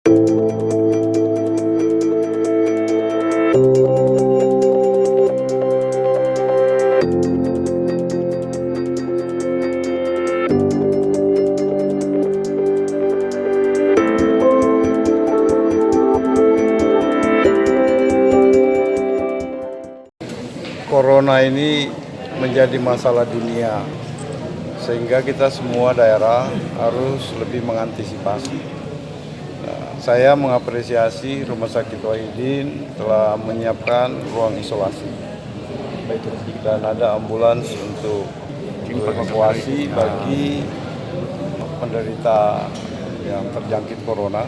Corona ini menjadi masalah dunia, sehingga kita semua daerah harus lebih mengantisipasi. Saya mengapresiasi Rumah Sakit Wahidin telah menyiapkan ruang isolasi, dan ada ambulans untuk evakuasi bagi penderita yang terjangkit corona.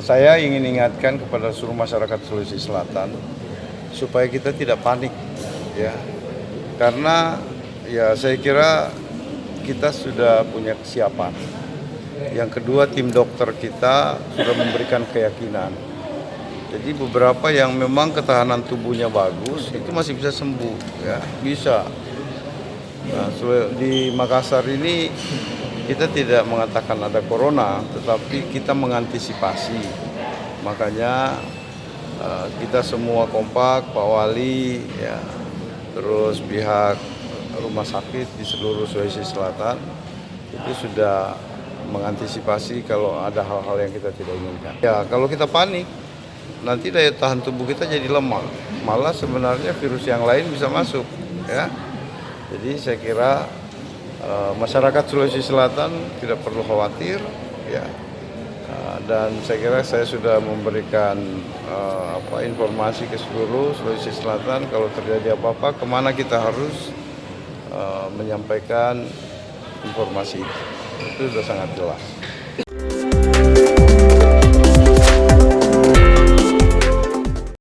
Saya ingin ingatkan kepada seluruh masyarakat Sulawesi Selatan supaya kita tidak panik, ya, karena saya kira kita sudah punya kesiapan. Yang kedua, tim dokter kita sudah memberikan keyakinan. Jadi beberapa yang memang ketahanan tubuhnya bagus itu masih bisa sembuh, ya, bisa. Nah, di Makassar ini kita tidak mengatakan ada corona, tetapi kita mengantisipasi. Makanya kita semua kompak, Pak Wali, ya, terus pihak rumah sakit di seluruh Sulawesi Selatan itu sudah mengantisipasi kalau ada hal-hal yang kita tidak inginkan. Ya, kalau kita panik, nanti daya tahan tubuh kita jadi lemah. Malah sebenarnya virus yang lain bisa masuk, ya. Jadi saya kira masyarakat Sulawesi Selatan tidak perlu khawatir, ya. Dan saya kira saya sudah memberikan informasi ke seluruh Sulawesi Selatan kalau terjadi apa-apa kemana kita harus menyampaikan informasi itu sudah sangat jelas.